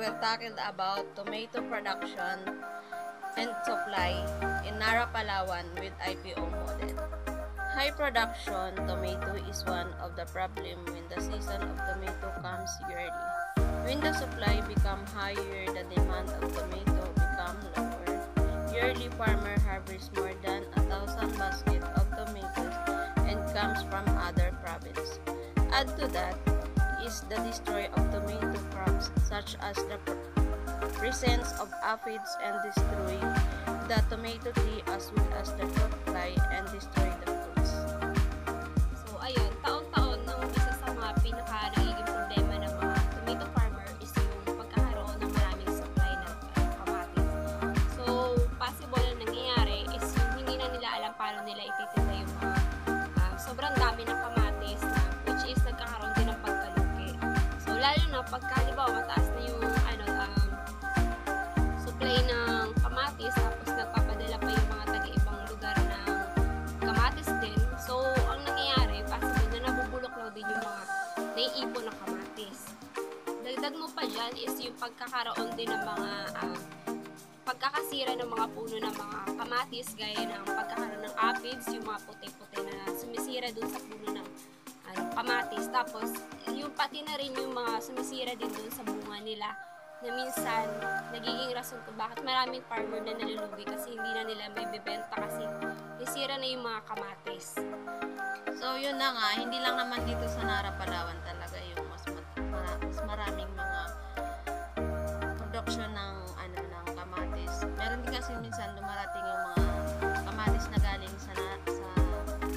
will tackle about tomato production and supply in Nara, Palawan with IPO model. High production tomato is one of the problem when the season of tomato comes yearly. When the supply become higher, the demand of tomato become lower. Yearly farmer harvests more than 1,000 baskets of tomatoes and comes from other provinces. Add to that is the destroy of tomato crops such as the presence of aphids and destroy the tomato tree as well as the fruit fly and destroy the fruits. So ayun, taon-taon ng isa sa mga pinaka-nagiging problema ng mga tomato farmer is yung pagkakaroon ng maraming supply ng kamatis. So possible na nangyayari is yung hindi na nila alam paano nila ititinda yung mga sobrang dami ng kamatis na which is nagkakaroon din ng pagkalugi. So lalo na pagka halimbawa mataas na yung supply ng kamatis tapos nagpapadala pa yung mga taga-ibang lugar ng kamatis din. So ang nangyayari, possible na nabubulok na din yung mga naiipon na kamatis. Dagdag mo pa dyan is yung pagkakaroon din ng mga pagkakasira ng mga puno ng mga kamatis gaya ng pagkakaroon ng aphids, yung mga puti-puti na sumisira dun sa puno ng kamatis. Tapos yung pati na rin yung mga sumisira din dun sa bunga nila na minsan nagiging rason kung bakit maraming farmer na nalulugi kasi hindi na nila may bibenta kasi nasira na yung mga kamatis. So yun na nga, hindi lang naman dito sa Nara, Palawan talaga yung mas maraming mga production ng ng kamatis. Meron din kasi minsan dumarating yung mga kamatis na galing sa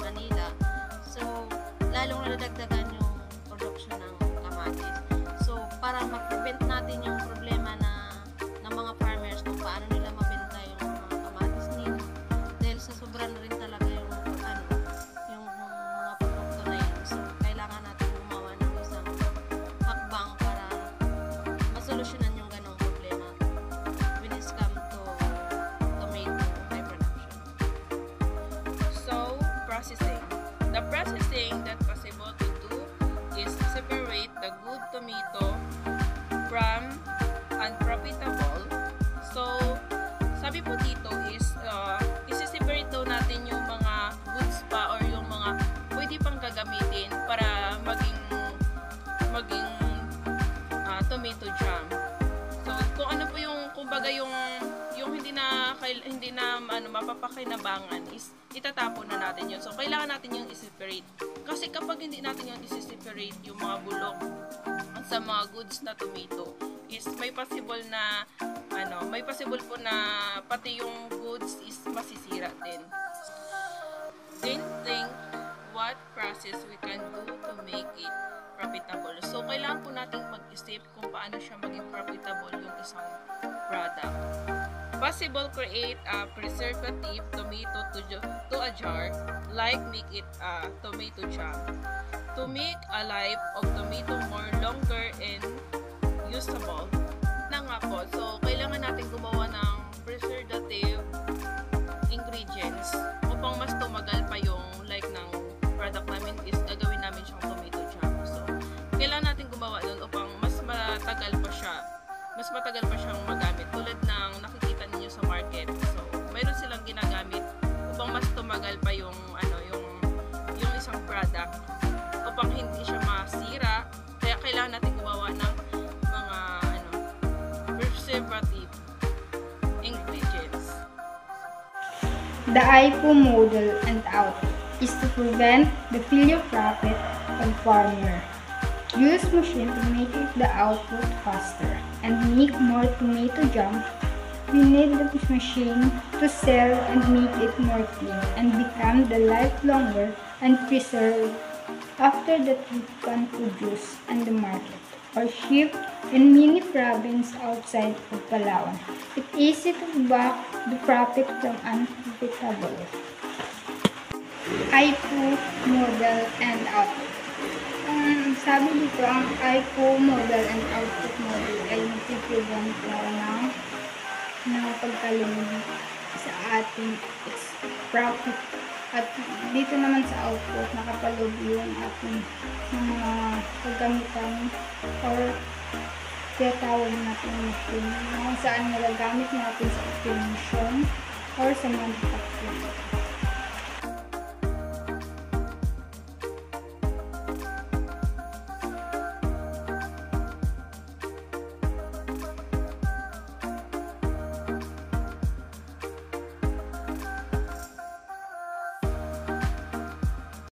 Manila. So lalong nadagdagan yung production ng kamatis. So para ma-prevent natin yung problema ng mga farmers kung paano nila mabenta yung mga kamatis nila, dahil sa sobra na rin talaga yung mga produkto na yun. So kailangan natin gumawa ng isang hakbang para masolusyonan yung ganong problema when it comes to tomato high production. So processing. The processing that possible to do is separate the good tomato from unprofitable. So, sabi po dito is isi-separate daw natin yung mga goods pa or yung mga pwede pang gagamitin para maging tomato jam. So, kung ano po yung kumbaga yung hindi na mapapakinabangan is itatapon na natin yun. So, kailangan natin yung i-separate. Kasi kapag hindi natin yung i-separate yung mga bulok sa mga goods na tomato, is may possible po na pati yung goods is masisira din. Then think what process we can do to make it profitable. So, kailangan po natin mag-isip kung paano siya maging profitable yung isang product. Possible create a preservative tomato to a jar, like make it a tomato jam. To make a life of tomato more longer and usable na nga po. So, kailangan natin gumawa ng preservative ingredients upang mas tumagal pa yung like ng product namin is gagawin namin siyang tomato jam. So, kailangan natin gumawa nun upang mas matagal pa siyang magamit. Tulad ng nakikita ninyo sa market. So, mayroon silang ginagamit upang mas tumagal pa yung isang product upang hindi siya masira. Kaya kailangan natin gumawa ng mga preservative ingredients. The IPO model and output is to prevent the failure profit of farmer. Use machine to make the output faster and make more tomato jam. We need the machine to sell and make it more clean and become the life longer and preserved after that we can produce in the market or ship in many provinces outside of Palawan. It's easy to back the profit from unprofitable. IPO model and output. Sabi dito, ang IPO model and output model ay nagpiprevent ng pagkalimit sa ating profit. At dito naman sa output, nakapaloob yung ating mga paggamitan or tinatawag natin na machine na kung saan nagagamit natin sa operation or sa manufacturing.